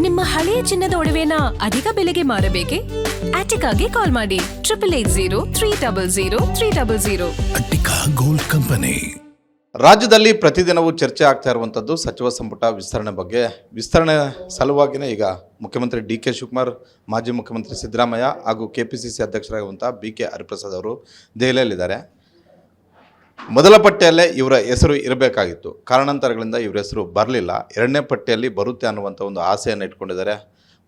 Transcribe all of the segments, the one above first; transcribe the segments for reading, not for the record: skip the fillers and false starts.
ನಿಮ್ಮ ಹಳೆಯ ಚಿನ್ನದ ಒಡವೆನ ಅಧಿಕ ಬೆಲೆಗೆ ಮಾರಬೇಕೆ? ಆಟಿಕಾಗೆ ಕಾಲ್ ಮಾಡಿ 8880 ಅಟ್ಟಿಕಾ ಗೋಲ್ಡ್ ಕಂಪನಿ. ರಾಜ್ಯದಲ್ಲಿ ಪ್ರತಿದಿನವೂ ಚರ್ಚೆ ಆಗ್ತಾ ಇರುವಂಥದ್ದು ಸಚಿವ ಸಂಪುಟ ವಿಸ್ತರಣೆ ಬಗ್ಗೆ. ವಿಸ್ತರಣೆ ಸಲುವಾಗಿಯೇ ಈಗ ಮುಖ್ಯಮಂತ್ರಿ ಡಿ.ಕೆ. ಶಿವಕುಮಾರ್, ಮಾಜಿ ಮುಖ್ಯಮಂತ್ರಿ ಸಿದ್ದರಾಮಯ್ಯ ಹಾಗೂ KPCC ಅಧ್ಯಕ್ಷರಾಗಿರುವಂಥ B.K. ಹರಿಪ್ರಸಾದ್ ಅವರು ದೆಹಲಿಯಲ್ಲಿದ್ದಾರೆ. ಮೊದಲ ಪಟ್ಟಿಯಲ್ಲೇ ಇವರ ಹೆಸರು ಇರಬೇಕಾಗಿತ್ತು. ಕಾರಣಾಂತರಗಳಿಂದ ಇವರ ಹೆಸರು ಬರಲಿಲ್ಲ. ಎರಡನೇ ಪಟ್ಟಿಯಲ್ಲಿ ಬರುತ್ತೆ ಅನ್ನುವಂಥ ಒಂದು ಆಸೆಯನ್ನು ಇಟ್ಕೊಂಡಿದ್ದಾರೆ.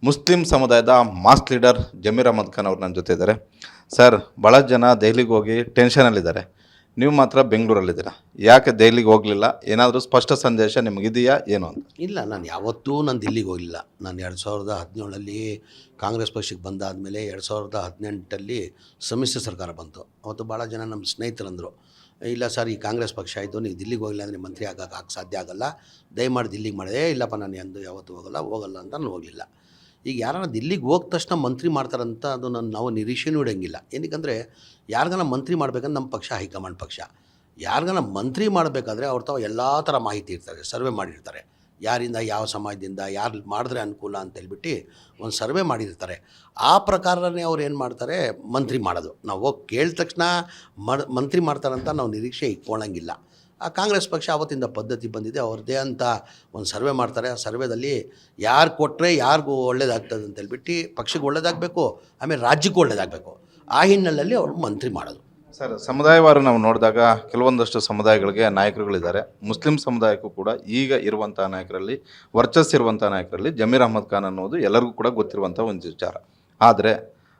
ಮುಸ್ಲಿಂ ಸಮುದಾಯದ ಮಾಸ್ ಲೀಡರ್ ಜಮೀರ್ ಅಹ್ಮದ್ ಖಾನ್ ಅವರು ನನ್ನ ಜೊತೆ ಇದ್ದಾರೆ. ಸರ್, ಭಾಳ ಜನ ದೆಹಲಿಗೆ ಹೋಗಿ ಟೆನ್ಷನಲ್ಲಿದ್ದಾರೆ. ನೀವು ಮಾತ್ರ ಬೆಂಗಳೂರಲ್ಲಿದ್ದೀರಾ. ಯಾಕೆ ದೆಹಲಿಗೆ ಹೋಗಲಿಲ್ಲ? ಏನಾದರೂ ಸ್ಪಷ್ಟ ಸಂದೇಶ ನಿಮಗಿದೆಯಾ ಏನು ಅಂತ? ಇಲ್ಲ, ನಾನು ಯಾವತ್ತೂ ನಾನು ದಿಲ್ಲಿಗೆ ಹೋಗಲಿಲ್ಲ. ನಾನು 2017 ಕಾಂಗ್ರೆಸ್ ಪಕ್ಷಕ್ಕೆ ಬಂದಾದಮೇಲೆ 2018 ಸಮ್ಮಿಶ್ರ ಸರ್ಕಾರ ಬಂತು. ಅವತ್ತು ಭಾಳ ಜನ ನಮ್ಮ ಸ್ನೇಹಿತರಂದರು, ಇಲ್ಲ ಸರ್, ಈ ಕಾಂಗ್ರೆಸ್ ಪಕ್ಷ ಆಯಿತು, ನೀವು ದಿಲ್ಲಿಗೆ ಹೋಗಿಲ್ಲ ಅಂದರೆ ಮಂತ್ರಿ ಆಗೋಕ್ಕೆ ಸಾಧ್ಯ ಆಗೋಲ್ಲ, ದಯಮಾಡಿ ದಿಲ್ಲಿಗೆ ಮಾಡಿದೆ. ಇಲ್ಲಪ್ಪ, ನಾನು ಎಂದು ಯಾವತ್ತೂ ಹೋಗಲ್ಲ ಅಂತ ನಾನು ಹೋಗಲಿಲ್ಲ. ಈಗ ಯಾರನ್ನ ದಿಲ್ಲಿಗೆ ಹೋದ ತಕ್ಷಣ ಮಂತ್ರಿ ಮಾಡ್ತಾರಂತ ಅದು ನಾವು ನಿರೀಕ್ಷೆನೂ ಇಡೋಂಗಿಲ್ಲ. ಏನಕ್ಕೆ ಯಾರಿಗಾನ ಮಂತ್ರಿ ಮಾಡಬೇಕಂದ್ರೆ ನಮ್ಮ ಪಕ್ಷ ಹೈಕಮಾಂಡ್ ಪಕ್ಷ. ಯಾರಿಗಾನ ಮಂತ್ರಿ ಮಾಡಬೇಕಾದ್ರೆ ಅವ್ರ ತಾವು ಎಲ್ಲ ಥರ ಮಾಹಿತಿ ಇರ್ತಾರೆ, ಸರ್ವೆ ಮಾಡಿರ್ತಾರೆ. ಯಾರಿಂದ, ಯಾವ ಸಮಾಜದಿಂದ, ಯಾರು ಮಾಡಿದ್ರೆ ಅನುಕೂಲ ಅಂತೇಳ್ಬಿಟ್ಟು ಒಂದು ಸರ್ವೆ ಮಾಡಿರ್ತಾರೆ. ಆ ಪ್ರಕಾರನೇ ಅವ್ರು ಏನು ಮಾಡ್ತಾರೆ, ಮಂತ್ರಿ ಮಾಡೋದು. ನಾವು ಹೋಗಿ ಕೇಳಿದ ತಕ್ಷಣ ಮಂತ್ರಿ ಮಾಡ್ತಾರಂತ ನಾವು ನಿರೀಕ್ಷೆ ಇಟ್ಕೊಳ್ಳೋಂಗಿಲ್ಲ. ಆ ಕಾಂಗ್ರೆಸ್ ಪಕ್ಷ ಆವತ್ತಿಂದ ಪದ್ಧತಿ ಬಂದಿದೆ. ಅವ್ರದ್ದೇ ಅಂತ ಒಂದು ಸರ್ವೆ ಮಾಡ್ತಾರೆ. ಆ ಸರ್ವೆದಲ್ಲಿ ಯಾರು ಕೊಟ್ಟರೆ ಯಾರಿಗೂ ಒಳ್ಳೇದಾಗ್ತದೆ ಅಂತೇಳ್ಬಿಟ್ಟು ಪಕ್ಷಕ್ಕೆ ಒಳ್ಳೇದಾಗಬೇಕು, ಆಮೇಲೆ ರಾಜ್ಯಕ್ಕೂ ಒಳ್ಳೇದಾಗಬೇಕು. ಆ ಹಿನ್ನೆಲೆಯಲ್ಲಿ ಅವರು ಮಂತ್ರಿ ಮಾಡೋದು. ಸರ್, ಸಮುದಾಯವಾರು ನಾವು ನೋಡಿದಾಗ ಕೆಲವೊಂದಷ್ಟು ಸಮುದಾಯಗಳಿಗೆ ನಾಯಕರುಗಳಿದ್ದಾರೆ. ಮುಸ್ಲಿಂ ಸಮುದಾಯಕ್ಕೂ ಕೂಡ ಈಗ ಇರುವಂಥ ನಾಯಕರಲ್ಲಿ, ವರ್ಚಸ್ಸಿರುವಂಥ ನಾಯಕರಲ್ಲಿ ಜಮೀರ್ ಅಹ್ಮದ್ ಖಾನ್ ಅನ್ನೋದು ಎಲ್ಲರಿಗೂ ಕೂಡ ಗೊತ್ತಿರುವಂಥ ಒಂದು ವಿಚಾರ. ಆದರೆ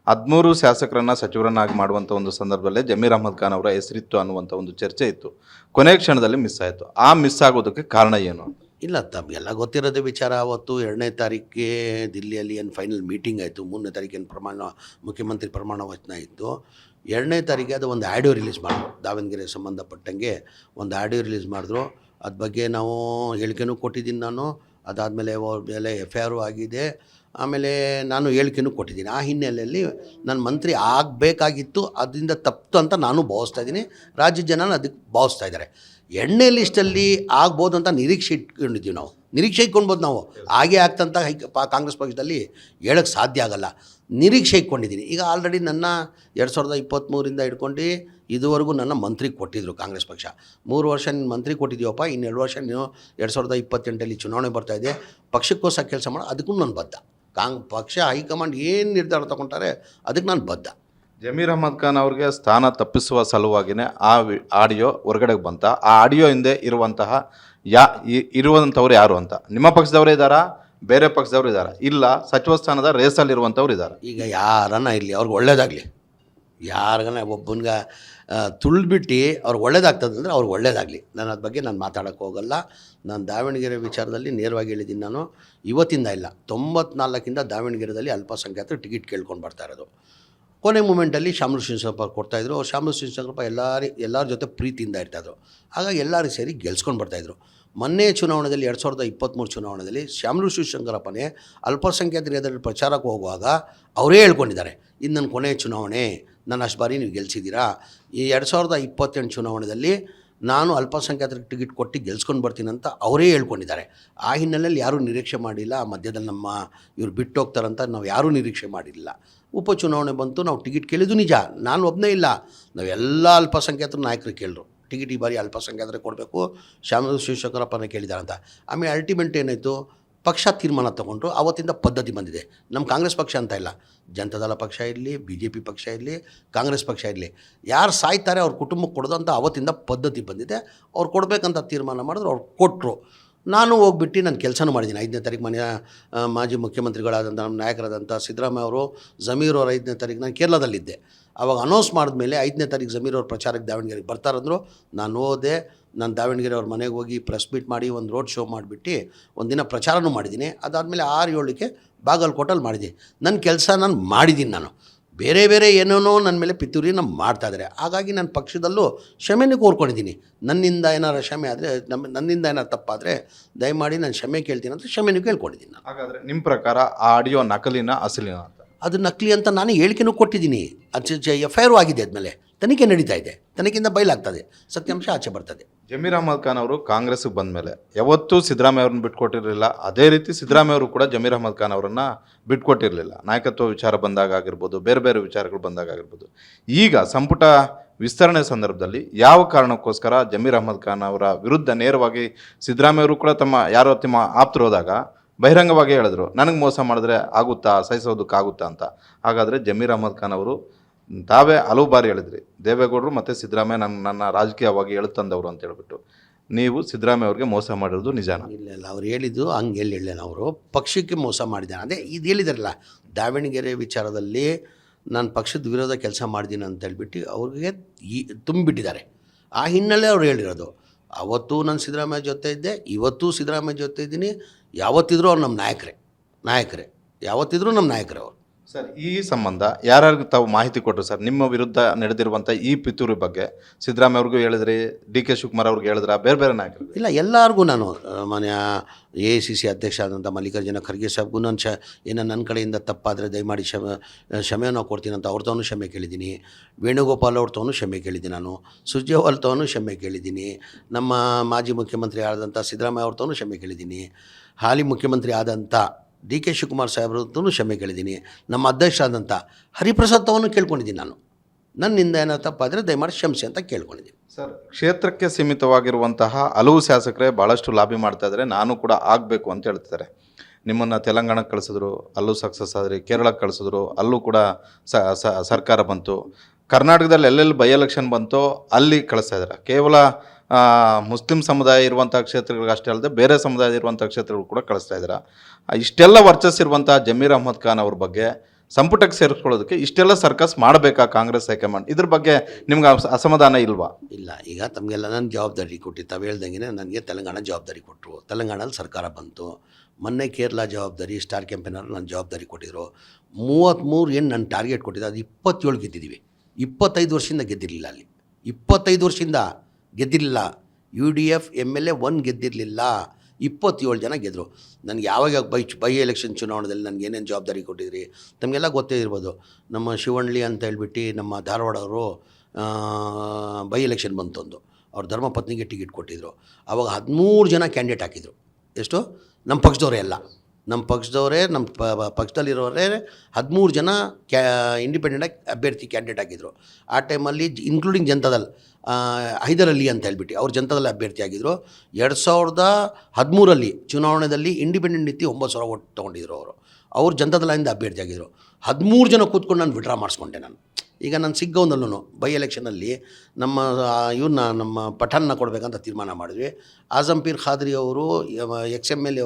13 ಶಾಸಕರನ್ನು ಸಚಿವರನ್ನಾಗಿ ಮಾಡುವಂಥ ಒಂದು ಸಂದರ್ಭದಲ್ಲೇ ಜಮೀರ್ ಅಹ್ಮದ್ ಖಾನ್ ಅವರ ಹೆಸರಿತ್ತು ಅನ್ನುವಂಥ ಒಂದು ಚರ್ಚೆ ಇತ್ತು. ಕೊನೆಯ ಕ್ಷಣದಲ್ಲಿ ಮಿಸ್ ಆಯಿತು. ಆ ಮಿಸ್ ಆಗೋದಕ್ಕೆ ಕಾರಣ ಏನು? ಇಲ್ಲ, ತಮಗೆಲ್ಲ ಗೊತ್ತಿರೋದೇ ವಿಚಾರ. ಅವತ್ತು 2ನೇ ತಾರೀಕಿಗೆ ದಿಲ್ಲಿಯಲ್ಲಿ ಏನು ಫೈನಲ್ ಮೀಟಿಂಗ್ ಆಯಿತು. 3ನೇ ತಾರೀಕಿನ ಮುಖ್ಯಮಂತ್ರಿ ಪ್ರಮಾಣ ವಚನ ಇತ್ತು. 2ನೇ ತಾರೀಕಿಗೆ ಅದು ಒಂದು ಆಡಿಯೋ ರಿಲೀಸ್ ಮಾಡಿದ್ರು. ದಾವಣಗೆರೆ ಸಂಬಂಧಪಟ್ಟಂಗೆ ಒಂದು ಆಡಿಯೋ ರಿಲೀಸ್ ಮಾಡಿದ್ರು. ಅದ್ರ ಬಗ್ಗೆ ನಾವು ಹೇಳಿಕೆನೂ ಕೊಟ್ಟಿದ್ದೀನಿ ನಾನು. ಅದಾದಮೇಲೆ ಅವ್ರ ಮೇಲೆ FIR ಆಗಿದೆ. ಆಮೇಲೆ ನಾನು ಹೇಳಿಕೆನೂ ಕೊಟ್ಟಿದ್ದೀನಿ. ಆ ಹಿನ್ನೆಲೆಯಲ್ಲಿ ನಾನು ಮಂತ್ರಿ ಆಗಬೇಕಾಗಿತ್ತು, ಅದರಿಂದ ತಪ್ಪು ಅಂತ ನಾನು ಭಾವಿಸ್ತಾ ಇದ್ದೀನಿ. ರಾಜ್ಯ ಜನ ಅದಕ್ಕೆ ಭಾವಿಸ್ತಾ ಇದ್ದಾರೆ. 2ನೇ ಲಿಸ್ಟಲ್ಲಿ ಆಗ್ಬೋದು ಅಂತ ನಿರೀಕ್ಷೆ ಇಟ್ಕೊಂಡಿದ್ದೀವಿ ನಾವು. ನಿರೀಕ್ಷೆ ಇಟ್ಕೊಳ್ಬೋದು ನಾವು. ಹಾಗೆ ಆಗ್ತಂತ ಕಾಂಗ್ರೆಸ್ ಪಕ್ಷದಲ್ಲಿ ಹೇಳೋಕ್ಕೆ ಸಾಧ್ಯ ಆಗೋಲ್ಲ. ನಿರೀಕ್ಷೆ ಇಟ್ಕೊಂಡಿದ್ದೀನಿ. ಈಗ ಆಲ್ರೆಡಿ ನನ್ನ 2023 ಹಿಡ್ಕೊಂಡು ಇದುವರೆಗೂ ನನ್ನ ಮಂತ್ರಿ ಕೊಟ್ಟಿದ್ದರು ಕಾಂಗ್ರೆಸ್ ಪಕ್ಷ. 3 ವರ್ಷ ನೀನು ಮಂತ್ರಿ ಕೊಟ್ಟಿದ್ದೀವಪ್ಪ, ಇನ್ನು 2 ವರ್ಷ ನೀನು 2028 ಚುನಾವಣೆ ಬರ್ತಾಯಿದೆ, ಪಕ್ಷಕ್ಕೋಸ್ಕರ ಕೆಲಸ ಮಾಡೋ, ಅದಕ್ಕೂ ನಾನು ಬದ್ಧ. ಪಕ್ಷ ಹೈಕಮಾಂಡ್ ಏನು ನಿರ್ಧಾರ ತಗೊಳ್ತಾರೆ ಅದಕ್ಕೆ ನಾನು ಬದ್ಧ. ಜಮೀರ್ ಅಹ್ಮದ್ ಖಾನ್ ಅವ್ರಿಗೆ ಸ್ಥಾನ ತಪ್ಪಿಸುವ ಸಲುವಾಗಿಯೇ ಆ ಆಡಿಯೋ ಹೊರಗಡೆಗೆ ಬಂತ. ಆ ಆಡಿಯೋ ಹಿಂದೆ ಇರುವಂಥವ್ರು ಯಾರು ಅಂತ? ನಿಮ್ಮ ಪಕ್ಷದವರೇ ಇದ್ದಾರಾ, ಬೇರೆ ಪಕ್ಷದವರು ಇದ್ದಾರೆ? ಇಲ್ಲ, ಸಚಿವ ಸ್ಥಾನದ ರೇಸಲ್ಲಿರುವಂಥವ್ರು ಇದ್ದಾರೆ. ಈಗ ಯಾರನ್ನ ಇರಲಿ, ಅವ್ರಿಗೆ ಒಳ್ಳೇದಾಗಲಿ. ಯಾರಿಗಾನ ಒಬ್ಬನಿಗೆ ತುಳಿದ್ಬಿಟ್ಟು ಅವ್ರಿಗೆ ಒಳ್ಳೇದಾಗ್ತದೆ ಅಂದರೆ ಅವ್ರಿಗೆ ಒಳ್ಳೇದಾಗಲಿ. ನಾನು ಅದ್ರ ಬಗ್ಗೆ ನಾನು ಮಾತಾಡೋಕ್ಕೆ ಹೋಗಲ್ಲ. ನಾನು ದಾವಣಗೆರೆ ವಿಚಾರದಲ್ಲಿ ನೇರವಾಗಿ ಹೇಳಿದ್ದೀನಿ. ನಾನು ಇವತ್ತಿಂದ ಇಲ್ಲ, 94 ದಾವಣಗೆರೆಯಲ್ಲಿ ಅಲ್ಪಸಂಖ್ಯಾತರು ಟಿಕೆಟ್ ಕೇಳ್ಕೊಂಡು ಬರ್ತಾ ಇರೋದು. ಕೊನೆ ಮೂಮೆಂಟಲ್ಲಿ ಶಾಮನೂರು ಶಿವಶಂಕರಪ್ಪ ಕೊಡ್ತಾಯಿದ್ರು. ಶಾಮನೂರು ಶಿವಶಂಕರಪ್ಪ ಎಲ್ಲರ ಜೊತೆ ಪ್ರೀತಿಯಿಂದ ಇರ್ತಾಯಿದ್ರು. ಹಾಗಾಗಿ ಎಲ್ಲರೂ ಸೇರಿ ಗೆಲ್ಸ್ಕೊಂಡು ಬರ್ತಾಯಿದ್ರು. ಮೊನ್ನೆ ಚುನಾವಣೆಯಲ್ಲಿ 2023 ಚುನಾವಣೆಯಲ್ಲಿ ಶಾಮನೂರು ಶಿವಶಂಕರಪ್ಪನೇ ಅಲ್ಪಸಂಖ್ಯಾತರ ಎದುರು ಪ್ರಚಾರಕ್ಕೆ ಹೋಗುವಾಗ ಅವರೇ ಹೇಳ್ಕೊಂಡಿದ್ದಾರೆ, ಇದು ನನ್ನ ಕೊನೆಯ ಚುನಾವಣೆ, ನಾನು ಅಷ್ಟು ಬಾರಿ ನೀವು ಗೆಲ್ಸಿದ್ದೀರಾ. ಈ 2028 ಚುನಾವಣೆಯಲ್ಲಿ ನಾನು ಅಲ್ಪಸಂಖ್ಯಾತರಿಗೆ ಟಿಕೆಟ್ ಕೊಟ್ಟು ಗೆಲ್ಸ್ಕೊಂಡು ಬರ್ತೀನಿ ಅಂತ ಅವರೇ ಹೇಳ್ಕೊಂಡಿದ್ದಾರೆ. ಆ ಹಿನ್ನೆಲೆಯಲ್ಲಿ ಯಾರೂ ನಿರೀಕ್ಷೆ ಮಾಡಿಲ್ಲ. ಮಧ್ಯದಲ್ಲಿ ಇವ್ರು ಬಿಟ್ಟು ಹೋಗ್ತಾರಂತ ನಾವು ಯಾರೂ ನಿರೀಕ್ಷೆ ಮಾಡಿಲ್ಲ. ಉಪಚುನಾವಣೆ ಬಂತು, ನಾವು ಟಿಕೆಟ್ ಕೇಳಿದ್ದು ನಿಜ. ನಾನು ಒಬ್ಬನೇ ಇಲ್ಲ, ನಾವೆಲ್ಲ ಅಲ್ಪಸಂಖ್ಯಾತರ ನಾಯಕರು ಕೇಳಿದ್ರು ಟಿಕೆಟ್ ಈ ಬಾರಿ ಅಲ್ಪಸಂಖ್ಯಾತರಿಗೆ ಕೊಡಬೇಕು, ಶಾಮನೂರು ಶಿವಶಂಕರಪ್ಪನೇ ಕೇಳಿದಾರಂತ. ಆಮೇಲೆ ಅಲ್ಟಿಮೇಟ್ ಏನಾಯಿತು, ಪಕ್ಷ ತೀರ್ಮಾನ ತೊಗೊಂಡ್ರು. ಆವತ್ತಿಂದ ಪದ್ಧತಿ ಬಂದಿದೆ. ನಮ್ಮ ಕಾಂಗ್ರೆಸ್ ಪಕ್ಷ ಅಂತ ಇಲ್ಲ, ಜನತಾದಳ ಪಕ್ಷ ಇರಲಿ, BJP ಪಕ್ಷ ಇರಲಿ, ಕಾಂಗ್ರೆಸ್ ಪಕ್ಷ ಇರಲಿ, ಯಾರು ಸಾಯ್ತಾರೆ ಅವ್ರ ಕುಟುಂಬಕ್ಕೆ ಕೊಡೋದು ಅಂತ ಆವತ್ತಿಂದ ಪದ್ಧತಿ ಬಂದಿದೆ. ಅವ್ರು ಕೊಡಬೇಕಂತ ತೀರ್ಮಾನ ಮಾಡಿದ್ರು, ಅವ್ರು ಕೊಟ್ಟರು. ನಾನು ಹೋಗ್ಬಿಟ್ಟು ನಾನು ಕೆಲಸನೂ ಮಾಡಿದ್ದೀನಿ. 5ನೇ ತಾರೀಕು ಮಾಜಿ ಮುಖ್ಯಮಂತ್ರಿಗಳಾದಂಥ ನಮ್ಮ ನಾಯಕರಾದಂಥ ಸಿದ್ದರಾಮಯ್ಯ ಅವರು, ಜಮೀರ್ ಅವರು 5ನೇ ತಾರೀಕು ನಾನು ಕೇರಳದಲ್ಲಿದ್ದೆ. ಆವಾಗ ಅನೌನ್ಸ್ ಮಾಡಿದ್ಮೇಲೆ 5ನೇ ತಾರೀಕು ಜಮೀರ್ ಅವ್ರ ಪ್ರಚಾರಕ್ಕೆ ದಾವಣಗೆರೆಗೆ ಬರ್ತಾರಂದರು. ನಾನು ಹೋದೆ. ನಾನು ದಾವಣಗೆರೆ ಅವ್ರ ಮನೆಗೆ ಹೋಗಿ ಪ್ರೆಸ್ ಮೀಟ್ ಮಾಡಿ ಒಂದು ರೋಡ್ ಶೋ ಮಾಡಿಬಿಟ್ಟು ಒಂದಿನ ಪ್ರಚಾರನೂ ಮಾಡಿದ್ದೀನಿ. ಅದಾದಮೇಲೆ 6-7ಕ್ಕೆ ಬಾಗಲಕೋಟಲ್ಲಿ ಮಾಡಿದ್ದೀನಿ. ನನ್ನ ಕೆಲಸ ನಾನು ಮಾಡಿದ್ದೀನಿ. ನಾನು ಬೇರೆ ಏನೇನೋ ನನ್ನ ಮೇಲೆ ಪಿತೂರಿನ ಮಾಡ್ತಾಯಿದ್ದಾರೆ. ಹಾಗಾಗಿ ನನ್ನ ಪಕ್ಷದಲ್ಲೂ ಕ್ಷಮೆನೂ ಕೋರ್ಕೊಂಡಿದ್ದೀನಿ. ನನ್ನಿಂದ ಏನಾರು ಕ್ಷಮೆ ಆದರೆ, ನನ್ನಿಂದ ಏನಾರು ತಪ್ಪಾದರೆ ದಯಮಾಡಿ ನಾನು ಕ್ಷಮೆ ಕೇಳ್ತೀನಿ ಅಂತ ಕ್ಷಮೆನೂ ಕೇಳ್ಕೊಂಡಿದ್ದೀನಿ ನಾನು. ಹಾಗಾದರೆ ನಿಮ್ಮ ಪ್ರಕಾರ ಆ ಆಡಿಯೋ ನಕಲಿನ ಅಸಲಿನ ಅಂತ? ಅದು ನಕಲಿ ಅಂತ ನಾನು ಹೇಳಿಕೆನೂ ಕೊಟ್ಟಿದ್ದೀನಿ. ಅದು FIR ಆಗಿದೆ. ಆದಮೇಲೆ ತನಿಖೆ ನಡೀತಾ ಇದೆ. ತನಿಖೆಯಿಂದ ಬಯಲಾಗ್ತದೆ, ಸತ್ಯಾಂಶ ಆಚೆ ಬರ್ತದೆ. ಜಮೀರ್ ಅಹಮದ್ ಖಾನ್ ಅವರು ಕಾಂಗ್ರೆಸ್ಗೆ ಬಂದ ಮೇಲೆ ಯಾವತ್ತೂ ಸಿದ್ದರಾಮಯ್ಯ ಅವ್ರನ್ನ ಬಿಟ್ಕೊಟ್ಟಿರಲಿಲ್ಲ. ಅದೇ ರೀತಿ ಸಿದ್ದರಾಮಯ್ಯ ಅವರು ಕೂಡ ಜಮೀರ್ ಅಹಮದ್ ಖಾನ್ ಅವರನ್ನು ಬಿಟ್ಕೊಟ್ಟಿರಲಿಲ್ಲ. ನಾಯಕತ್ವ ವಿಚಾರ ಬಂದಾಗ ಆಗಿರ್ಬೋದು, ಬೇರೆ ಬೇರೆ ವಿಚಾರಗಳು ಬಂದಾಗ ಆಗಿರ್ಬೋದು. ಈಗ ಸಂಪುಟ ವಿಸ್ತರಣೆ ಸಂದರ್ಭದಲ್ಲಿ ಯಾವ ಕಾರಣಕ್ಕೋಸ್ಕರ ಜಮೀರ್ ಅಹಮದ್ ಖಾನ್ ಅವರ ವಿರುದ್ಧ ನೇರವಾಗಿ ಸಿದ್ದರಾಮಯ್ಯ ಅವರು ಕೂಡ ತಮ್ಮ ಆಪ್ತರು ಹೋದಾಗ ಬಹಿರಂಗವಾಗಿ ಹೇಳಿದ್ರು, ನನಗೆ ಮೋಸ ಮಾಡಿದ್ರೆ ಆಗುತ್ತಾ, ಸಹಿಸೋದಕ್ಕಾಗುತ್ತಾ ಅಂತ. ಹಾಗಾದರೆ ಜಮೀರ್ ಅಹಮದ್ ಖಾನ್ ಅವರು ತಾವೇ ಹಲವು ಬಾರಿ ಹೇಳಿದ್ರಿ, ದೇವೇಗೌಡರು ಮತ್ತು ಸಿದ್ದರಾಮಯ್ಯ ನನ್ನ ರಾಜಕೀಯವಾಗಿ ಎಳುತ್ತಂದವರು ಅಂತ ಹೇಳ್ಬಿಟ್ಟು. ನೀವು ಸಿದ್ದರಾಮಯ್ಯ ಅವ್ರಿಗೆ ಮೋಸ ಮಾಡಿರೋದು ನಿಜಾನ? ಇಲ್ಲ ಅವ್ರು ಹೇಳಿದ್ದು ಹಂಗೆ ಹೇಳಿಲ್ಲ. ಅವರು ಪಕ್ಷಕ್ಕೆ ಮೋಸ ಮಾಡಿದ್ದಾನೆ. ಅದೇ ಇದು ಹೇಳಿದಾರಲ್ಲ, ದಾವಣಗೆರೆ ವಿಚಾರದಲ್ಲಿ ನಾನು ಪಕ್ಷದ ವಿರೋಧ ಕೆಲಸ ಮಾಡಿದ್ದೀನಿ ಅಂತ ಹೇಳ್ಬಿಟ್ಟು ಅವ್ರಿಗೆ ತುಂಬಿಬಿಟ್ಟಿದ್ದಾರೆ. ಆ ಹಿನ್ನೆಲೆ ಅವ್ರು ಹೇಳಿರೋದು. ಅವತ್ತು ನಾನು ಸಿದ್ದರಾಮಯ್ಯ ಜೊತೆ ಇದ್ದೆ, ಇವತ್ತು ಸಿದ್ದರಾಮಯ್ಯ ಜೊತೆ ಇದ್ದೀನಿ. ಯಾವತ್ತಿದ್ರೂ ಅವ್ರು ನಮ್ಮ ನಾಯಕರೇ ಯಾವತ್ತಿದ್ರೂ ನಮ್ಮ ನಾಯಕರೇ ಅವರು. ಸರ್, ಈ ಸಂಬಂಧ ಯಾರ್ಯಾರಿಗೂ ತಾವು ಮಾಹಿತಿ ಕೊಟ್ಟರು ಸರ್? ನಿಮ್ಮ ವಿರುದ್ಧ ನಡೆದಿರುವಂಥ ಈ ಪಿತೂರಿ ಬಗ್ಗೆ ಸಿದ್ದರಾಮಯ್ಯ ಅವ್ರಿಗೂ ಹೇಳಿದ್ರಿ, DK ಶಿವಕುಮಾರ್ ಅವ್ರಿಗೆ ಹೇಳಿದ್ರ, ಬೇರೆ ಬೇರೆ ನಾಯಕರು? ಇಲ್ಲ, ಎಲ್ಲರಿಗೂ ನಾನು ಮನೆಯ AICC ಅಧ್ಯಕ್ಷ ಆದಂಥ ಮಲ್ಲಿಕಾರ್ಜುನ ಖರ್ಗೆ ಸಾಬ್ಗೂ ನಾನು ನನ್ನ ಕಡೆಯಿಂದ ತಪ್ಪಾದರೆ ದಯಮಾಡಿ ಕ್ಷಮೆಯನ್ನು ಕೊಡ್ತೀನಿ ಅಂತ ಅವ್ರತವನು ಕ್ಷಮೆ ಕೇಳಿದ್ದೀನಿ. ವೇಣುಗೋಪಾಲ್ ಅವ್ರತವನು ಕ್ಷಮೆ ಕೇಳಿದ್ದೀನಿ. ನಾನು ಸುರ್ಜೇವಾಲ್ ತವನು ಕ್ಷಮೆ ಕೇಳಿದ್ದೀನಿ. ನಮ್ಮ ಮಾಜಿ ಮುಖ್ಯಮಂತ್ರಿ ಆದಂಥ ಸಿದ್ದರಾಮಯ್ಯ ಅವ್ರತವನು ಕ್ಷಮೆ ಕೇಳಿದ್ದೀನಿ. ಹಾಲಿ ಮುಖ್ಯಮಂತ್ರಿ ಆದಂಥ DK ಶಿವಕುಮಾರ್ ಸಾಹೇಬ್ರದ್ದು ಕ್ಷಮೆ ಕೇಳಿದ್ದೀನಿ. ನಮ್ಮ ಅಧ್ಯಕ್ಷ ಆದಂಥ ಹರಿಪ್ರಸಾದ್ ತವನ್ನು ಕೇಳ್ಕೊಂಡಿದ್ದೀನಿ. ನನ್ನಿಂದ ಏನೋ ತಪ್ಪಾದರೆ ದಯಮಾಡಿ ಕ್ಷಮಿಸಿ ಅಂತ ಕೇಳ್ಕೊಂಡಿದ್ದೀನಿ. ಸರ್, ಕ್ಷೇತ್ರಕ್ಕೆ ಸೀಮಿತವಾಗಿರುವಂತಹ ಹಲವು ಶಾಸಕರೇ ಭಾಳಷ್ಟು ಲಾಬಿ ಮಾಡ್ತಾ ಇದ್ದಾರೆ, ನಾನು ಕೂಡ ಆಗಬೇಕು ಅಂತ ಹೇಳ್ತಿದ್ದಾರೆ. ನಿಮ್ಮನ್ನು ತೆಲಂಗಾಣಕ್ಕೆ ಕಳಿಸಿದ್ರು, ಅಲ್ಲೂ ಸಕ್ಸಸ್ ಆದ್ರಿ. ಕೇರಳಕ್ಕೆ ಕಳಿಸಿದ್ರು, ಅಲ್ಲೂ ಕೂಡ ಸರ್ಕಾರ ಬಂತು. ಕರ್ನಾಟಕದಲ್ಲಿ ಎಲ್ಲೆಲ್ಲಿ ಬೈ ಎಲೆಕ್ಷನ್ ಬಂತೋ ಅಲ್ಲಿ ಕಳಿಸ್ತಾ ಇದ್ದಾರೆ. ಕೇವಲ ಮುಸ್ಲಿಂ ಸಮುದಾಯ ಇರುವಂಥ ಕ್ಷೇತ್ರಗಳಿಗೆ ಅಷ್ಟೇ ಅಲ್ಲದೆ ಬೇರೆ ಸಮುದಾಯ ಇರುವಂಥ ಕ್ಷೇತ್ರಗಳು ಕೂಡ ಕಳಿಸ್ತಾ ಇದ್ದಾರೆ. ಇಷ್ಟೆಲ್ಲ ವರ್ಚಸ್ಸಿರುವಂಥ ಜಮೀರ್ ಅಹಮದ್ ಖಾನ್ ಅವ್ರ ಬಗ್ಗೆ ಸಂಪುಟಕ್ಕೆ ಸೇರಿಸ್ಕೊಳ್ಳೋದಕ್ಕೆ ಇಷ್ಟೆಲ್ಲ ಸರ್ಕಸ್ ಮಾಡಬೇಕಾ ಕಾಂಗ್ರೆಸ್ ಹೈಕಮಾಂಡ್? ಇದ್ರ ಬಗ್ಗೆ ನಿಮ್ಗೆ ಅಸಮಾಧಾನ ಇಲ್ವಾ? ಇಲ್ಲ, ಈಗ ತಮಗೆಲ್ಲ ನನ್ನ ಜವಾಬ್ದಾರಿ ಕೊಟ್ಟು ತಾವು ಹೇಳ್ದಂಗೆ ನನಗೆ ತೆಲಂಗಾಣ ಜವಾಬ್ದಾರಿ ಕೊಟ್ಟರು. ತೆಲಂಗಾಣದಲ್ಲಿ ಸರ್ಕಾರ ಬಂತು. ಮೊನ್ನೆ ಕೇರಳ ಜವಾಬ್ದಾರಿ ಸ್ಟಾರ್ ಕ್ಯಾಂಪೇನರ್ ನನ್ನ ಜವಾಬ್ದಾರಿ ಕೊಟ್ಟಿದ್ರು. 33 ಏನು ನನ್ನ ಟಾರ್ಗೆಟ್ ಕೊಟ್ಟಿದ್ದೆ, ಅದು 27 ಗೆದ್ದಿದ್ದೀವಿ. 25 ವರ್ಷದಿಂದ ಗೆದ್ದಿರಲಿಲ್ಲ. ಅಲ್ಲಿ 25 ವರ್ಷದಿಂದ ಗೆದ್ದಿರಲಿಲ್ಲ. UDF MLA 1 ಗೆದ್ದಿರಲಿಲ್ಲ. 27 ಜನ ಗೆದ್ದರು. ನನಗೆ ಯಾವಾಗ ಬೈ ಎಲೆಕ್ಷನ್ ಚುನಾವಣೆಯಲ್ಲಿ ನನಗೆ ಏನೇನು ಜವಾಬ್ದಾರಿ ಕೊಟ್ಟಿದ್ರಿ ತಮಗೆಲ್ಲ ಗೊತ್ತೇ ಇರ್ಬೋದು. ನಮ್ಮ ಶಿವಳ್ಳಿ ಅಂತ ಹೇಳ್ಬಿಟ್ಟು ನಮ್ಮ ಧಾರವಾಡವರು ಬೈ ಎಲೆಕ್ಷನ್ ಬಂತೊಂದು, ಅವ್ರ ಧರ್ಮಪತ್ನಿಗೆ ಟಿಕೆಟ್ ಕೊಟ್ಟಿದ್ದರು. ಆವಾಗ 13 ಜನ ಕ್ಯಾಂಡಿಡೇಟ್ ಹಾಕಿದರು. ಎಷ್ಟು? ನಮ್ಮ ಪಕ್ಷದವರೇ ಎಲ್ಲ, ನಮ್ಮ ಪಕ್ಷದವರೇ, ನಮ್ಮ ಪಕ್ಷದಲ್ಲಿರೋರೇ 13 ಜನ ಇಂಡಿಪೆಂಡೆಂಟಾಗಿ ಅಭ್ಯರ್ಥಿ ಕ್ಯಾಂಡಿಡೇಟ್ ಆಗಿದ್ದರು. ಆ ಟೈಮಲ್ಲಿ ಇನ್ಕ್ಲೂಡಿಂಗ್ ಜನತಾದಲ್ ಹೈದರ್ ಅಲಿ ಅಂತ ಹೇಳ್ಬಿಟ್ಟು ಅವ್ರು ಜನತಾದಲ್ ಅಭ್ಯರ್ಥಿ ಆಗಿದ್ದರು. 2013 ಚುನಾವಣೆಯಲ್ಲಿ ಇಂಡಿಪೆಂಡೆಂಟ್ ನಿಂತು 9,000 ಓಟ್ ತೊಗೊಂಡಿದ್ರು. ಅವ್ರು ಜನತಾದಳಿಂದ ಅಭ್ಯರ್ಥಿ ಆಗಿದ್ದರು. 13 ಜನ ಕೂತ್ಕೊಂಡು ನಾನು ವಿಡ್ರಾ ಮಾಡಿಸ್ಕೊಂಡೆ. ಈಗ ನಾನು ಸಿಗ್ಗೌಂದಲ್ಲೂ ಬೈ ಎಲೆಕ್ಷನಲ್ಲಿ ನಮ್ಮ ಪಠಾಣ್ನ ಕೊಡಬೇಕಂತ ತೀರ್ಮಾನ ಮಾಡಿದ್ವಿ. ಆಜಮ್ ಪೀರ್ ಖಾದ್ರಿ ಅವರು XMLA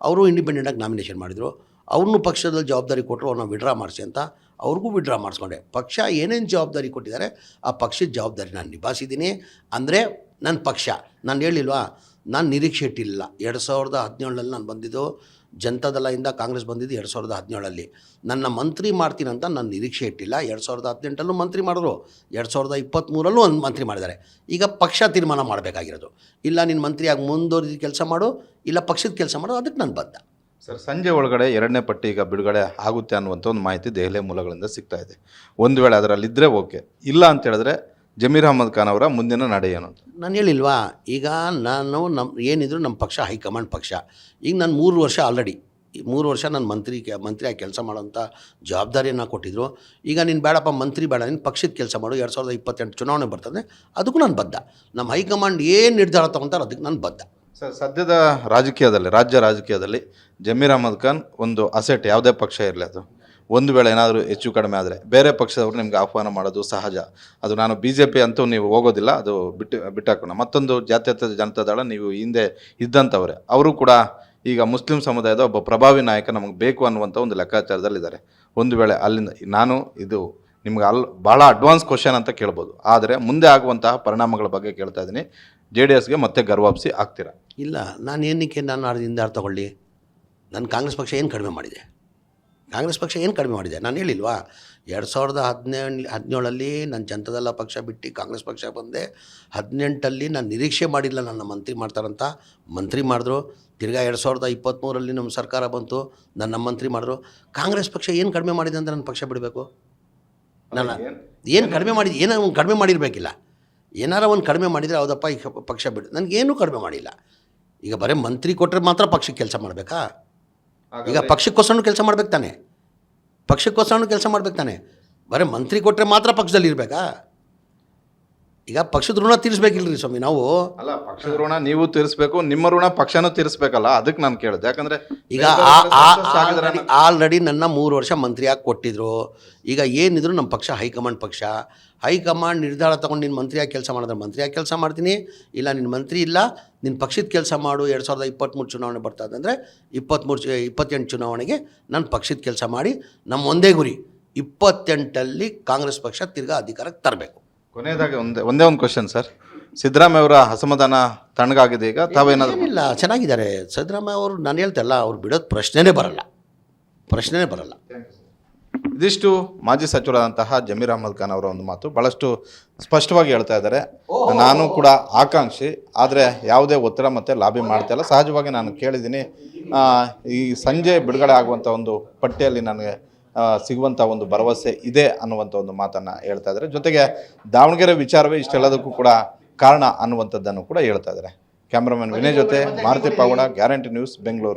ಅವರು ಇಂಡಿಪೆಂಡೆಂಟಾಗಿ ನಾಮಿನೇಷನ್ ಮಾಡಿದರು. ಅವ್ರನ್ನೂ ಪಕ್ಷದಲ್ಲಿ ಜವಾಬ್ದಾರಿ ಕೊಟ್ಟರು, ಅವ್ರನ್ನ ವಿಡ್ರಾ ಮಾಡಿಸಿ ಅಂತ. ಅವ್ರಿಗೂ ವಿಡ್ರಾ ಮಾಡಿಸ್ಕೊಂಡೆ. ಪಕ್ಷ ಏನೇನು ಜವಾಬ್ದಾರಿ ಕೊಟ್ಟಿದ್ದಾರೆ ಆ ಪಕ್ಷದ ಜವಾಬ್ದಾರಿ ನಾನು ನಿಭಾಯಿಸಿದ್ದೀನಿ. ಅಂದರೆ ನನ್ನ ಪಕ್ಷ, ನಾನು ಹೇಳಿಲ್ವಾ, ನಾನು ನಿರೀಕ್ಷೆ ಇಟ್ಟಿಲ್ಲ. 2017 ನಾನು ಬಂದಿದ್ದು ಜನತಾದಳದಿಂದ, ಕಾಂಗ್ರೆಸ್ ಬಂದಿದ್ದು 2017. ನನ್ನ ಮಂತ್ರಿ ಮಾಡ್ತೀನಿ ಅಂತ ನಾನು ನಿರೀಕ್ಷೆ ಇಟ್ಟಿಲ್ಲ. 2018 ಮಂತ್ರಿ ಮಾಡಿದ್ರು, 2023 ಒಂದು ಮಂತ್ರಿ ಮಾಡಿದ್ದಾರೆ. ಈಗ ಪಕ್ಷ ತೀರ್ಮಾನ ಮಾಡಬೇಕಾಗಿರೋದು. ಇಲ್ಲ ನೀನು ಮಂತ್ರಿಯಾಗಿ ಮುಂದುವರಿದ ಕೆಲಸ ಮಾಡು, ಇಲ್ಲ ಪಕ್ಷದ ಕೆಲಸ ಮಾಡು, ಅದಕ್ಕೆ ನಾನು ಬದ್ಧ. ಸರ್, ಸಂಜೆ ಒಳಗಡೆ 2ನೇ ಪಟ್ಟಿ ಈಗ ಬಿಡುಗಡೆ ಆಗುತ್ತೆ ಅನ್ನುವಂಥ ಒಂದು ಮಾಹಿತಿ ದೆಹಲಿ ಮೂಲಗಳಿಂದ ಸಿಗ್ತಾ ಇದೆ. ಒಂದು ವೇಳೆ ಅದರಲ್ಲಿದ್ದರೆ ಓಕೆ, ಇಲ್ಲ ಅಂತ ಹೇಳಿದ್ರೆ ಜಮೀರ್ ಅಹಮದ್ ಖಾನ್ ಅವರ ಮುಂದಿನ ನಡೆ ಏನು ಅಂತ ನಾನು ಹೇಳಿಲ್ವಾ. ಈಗ ನಾನು ಏನಿದ್ರು ನಮ್ಮ ಪಕ್ಷ ಹೈಕಮಾಂಡ್ ಪಕ್ಷ. ಈಗ ನಾನು 3 ವರ್ಷ ಆಲ್ರೆಡಿ 3 ವರ್ಷ ನಾನು ಮಂತ್ರಿಯಾಗಿ ಕೆಲಸ ಮಾಡೋಂಥ ಜವಾಬ್ದಾರಿಯನ್ನು ಕೊಟ್ಟಿದ್ದರು. ಈಗ ನೀನು ಬೇಡಪ್ಪ ಮಂತ್ರಿ ಬೇಡ, ನೀನು ಪಕ್ಷದ ಕೆಲಸ ಮಾಡು, 2028 ಚುನಾವಣೆ ಬರ್ತದೆ, ಅದಕ್ಕೂ ನಾನು ಬದ್ಧ. ನಮ್ಮ ಹೈಕಮಾಂಡ್ ಏನು ನಿರ್ಧಾರ ತೊಗೊತಾರೆ ಅದಕ್ಕೆ ನಾನು ಬದ್ಧ. ಸರ್, ಸದ್ಯದ ರಾಜ್ಯ ರಾಜಕೀಯದಲ್ಲಿ ಜಮೀರ್ ಅಹಮದ್ ಖಾನ್ ಒಂದು ಅಸೆಟ್, ಯಾವುದೇ ಪಕ್ಷ ಇರಲಿ, ಅದು ಒಂದು ವೇಳೆ ಏನಾದರೂ ಹೆಚ್ಚು ಕಡಿಮೆ ಆದರೆ ಬೇರೆ ಪಕ್ಷದವರು ನಿಮ್ಗೆ ಆಹ್ವಾನ ಮಾಡೋದು ಸಹಜ. ಅದು ನಾನು BJP ಅಂತೂ ನೀವು ಹೋಗೋದಿಲ್ಲ, ಅದು ಬಿಟ್ಟಾಕೋಣ. ಮತ್ತೊಂದು ಜಾತ್ಯತೀತ ಜನತಾದಳ, ನೀವು ಹಿಂದೆ ಇದ್ದಂಥವ್ರೆ, ಅವರು ಕೂಡ ಈಗ ಮುಸ್ಲಿಂ ಸಮುದಾಯದ ಒಬ್ಬ ಪ್ರಭಾವಿ ನಾಯಕ ನಮಗೆ ಬೇಕು ಅನ್ನುವಂಥ ಒಂದು ಲೆಕ್ಕಾಚಾರದಲ್ಲಿದ್ದಾರೆ. ಒಂದು ವೇಳೆ ಅಲ್ಲಿಂದ ಇದು ನಿಮ್ಗೆ ಭಾಳ ಅಡ್ವಾನ್ಸ್ ಕ್ವಶನ್ ಅಂತ ಕೇಳ್ಬೋದು, ಆದರೆ ಮುಂದೆ ಆಗುವಂತಹ ಪರಿಣಾಮಗಳ ಬಗ್ಗೆ ಕೇಳ್ತಾ ಇದ್ದೀನಿ. JDSಗೆ ಮತ್ತೆ ಗರ್ವಾಪ್ಸಿ ಆಗ್ತೀರಾ? ಇಲ್ಲ, ನಾನು ಏನಕ್ಕೆ ನಿರ್ಧಾರ ತಗೊಳ್ಳಿ? ನನ್ನ ಕಾಂಗ್ರೆಸ್ ಪಕ್ಷ ಏನು ಕಡಿಮೆ ಮಾಡಿದೆ? ನಾನು ಹೇಳಿಲ್ವಾ, 2017 ನಾನು ಜನತಾದಳ ಪಕ್ಷ ಬಿಟ್ಟು ಕಾಂಗ್ರೆಸ್ ಪಕ್ಷ ಬಂದೆ. 18 ನಾನು ನಿರೀಕ್ಷೆ ಮಾಡಿಲ್ಲ ನನ್ನ ಮಂತ್ರಿ ಮಾಡ್ತಾರಂತ, ಮಂತ್ರಿ ಮಾಡಿದ್ರು. ತಿರ್ಗಾ 2023 ನಮ್ಮ ಸರ್ಕಾರ ಬಂತು, ನನ್ನ ಮಂತ್ರಿ ಮಾಡಿದ್ರು. ಕಾಂಗ್ರೆಸ್ ಪಕ್ಷ ಏನು ಕಡಿಮೆ ಮಾಡಿದೆ ಅಂತ ನನ್ನ ಪಕ್ಷ ಬಿಡಬೇಕು? ನಾನು ಏನು ಕಡಿಮೆ ಮಾಡಿರ್ಬೇಕಿಲ್ಲ. ಏನಾರ ಒಂದು ಕಡಿಮೆ ಮಾಡಿದರೆ ಹೌದಪ್ಪ ಈಗ ಪಕ್ಷ ಬಿಡು, ನನಗೇನೂ ಕಡಿಮೆ ಮಾಡಿಲ್ಲ. ಈಗ ಬರೀ ಮಂತ್ರಿ ಕೊಟ್ಟರೆ ಮಾತ್ರ ಪಕ್ಷಕ್ಕೆ ಕೆಲಸ ಮಾಡಬೇಕಾ? ಈಗ ಪಕ್ಷಕ್ಕೋಸ್ಕರನೂ ಕೆಲಸ ಮಾಡ್ಬೇಕು ತಾನೆ, ಪಕ್ಷಕ್ಕೋಸ್ಕರನೂ ಕೆಲಸ ಮಾಡ್ಬೇಕು ತಾನೆ. ಬರೀ ಮಂತ್ರಿ ಕೊಟ್ಟರೆ ಮಾತ್ರ ಪಕ್ಷದಲ್ಲಿ ಇರಬೇಕಾ? ಈಗ ಪಕ್ಷದ ಋಣ ತೀರಿಸ್ಬೇಕಿಲ್ರಿ ಸ್ವಾಮಿ ನಾವು. ಅಲ್ಲ, ಪಕ್ಷದ ಋಣ ನೀವು ತೀರಿಸ್ಬೇಕು, ನಿಮ್ಮ ಋಣ ಪಕ್ಷನೂ ತೀರಿಸ್ಬೇಕಲ್ಲ, ಅದಕ್ಕೆ ನಾನು ಕೇಳಿದೆ. ಯಾಕಂದ್ರೆ ಈಗ ಆಲ್ರೆಡಿ ನನ್ನ 3 ವರ್ಷ ಮಂತ್ರಿಯಾಗಿ ಕೊಟ್ಟಿದ್ರು. ಈಗ ಏನಿದ್ರು ನಮ್ಮ ಪಕ್ಷ ಹೈಕಮಾಂಡ್ ಪಕ್ಷ. ಹೈಕಮಾಂಡ್ ನಿರ್ಧಾರ ತೊಗೊಂಡು ನೀನು ಮಂತ್ರಿಯಾಗಿ ಕೆಲಸ ಮಾಡಿದ್ರೆ ಮಂತ್ರಿಯಾಗಿ ಕೆಲಸ ಮಾಡ್ತೀನಿ, ಇಲ್ಲ ನಿನ್ನ ಮಂತ್ರಿ ಇಲ್ಲ ನಿನ್ನ ಪಕ್ಷದ ಕೆಲಸ ಮಾಡು. 2023 ಚುನಾವಣೆ ಬರ್ತದೆ ಅಂದರೆ 28 ಚುನಾವಣೆಗೆ ನಾನು ಪಕ್ಷದ ಕೆಲಸ ಮಾಡಿ ನಮ್ಮ ಒಂದೇ ಗುರಿ 28ಅಲ್ಲಿ ಕಾಂಗ್ರೆಸ್ ಪಕ್ಷ ತಿರ್ಗಾ ಅಧಿಕಾರಕ್ಕೆ ತರಬೇಕು. ಕೊನೆಯದಾಗಿ ಒಂದೇ ಒಂದು ಕ್ವಶನ್ ಸರ್, ಸಿದ್ದರಾಮಯ್ಯ ಅವರ ಅಸಮಾಧಾನ ತಣ್ಣಗಾಗಿದೆ ಈಗ, ತಾವೇನಾದ್ರು? ಏನಿಲ್ಲ, ಚೆನ್ನಾಗಿದ್ದಾರೆ ಸಿದ್ದರಾಮಯ್ಯ ಅವರು. ನಾನು ಹೇಳ್ತಲ್ಲ, ಅವ್ರು ಬಿಡೋದು ಪ್ರಶ್ನೆನೇ ಬರಲ್ಲ. ಇದಿಷ್ಟು ಮಾಜಿ ಸಚಿವರಾದಂತಹ ಜಮೀರ್ ಅಹಮದ್ ಖಾನ್ ಅವರ ಒಂದು ಮಾತು. ಭಾಳಷ್ಟು ಸ್ಪಷ್ಟವಾಗಿ ಹೇಳ್ತಾ ಇದ್ದಾರೆ, ನಾನು ಕೂಡ ಆಕಾಂಕ್ಷಿ, ಆದರೆ ಯಾವುದೇ ಒತ್ತಡ ಮತ್ತು ಲಾಬಿ ಮಾಡ್ತಾ ಇಲ್ಲ. ಸಹಜವಾಗಿ ನಾನು ಕೇಳಿದ್ದೀನಿ, ಈ ಸಂಜೆ ಬಿಡುಗಡೆ ಆಗುವಂಥ ಒಂದು ಪಟ್ಟಿಯಲ್ಲಿ ನನಗೆ ಸಿಗುವಂಥ ಒಂದು ಭರವಸೆ ಇದೆ ಅನ್ನುವಂಥ ಒಂದು ಮಾತನ್ನು ಹೇಳ್ತಾ ಇದ್ದಾರೆ. ಜೊತೆಗೆ ದಾವಣಗೆರೆ ವಿಚಾರವೇ ಇಷ್ಟೆಲ್ಲದಕ್ಕೂ ಕೂಡ ಕಾರಣ ಅನ್ನುವಂಥದ್ದನ್ನು ಕೂಡ ಹೇಳ್ತಾ ಇದ್ದಾರೆ. ಕ್ಯಾಮ್ರಾಮನ್ ವಿನಯ್ ಜೊತೆ ಮಾರುತಿ ಪಾವಡ, ಗ್ಯಾರಂಟಿ ನ್ಯೂಸ್, ಬೆಂಗಳೂರು.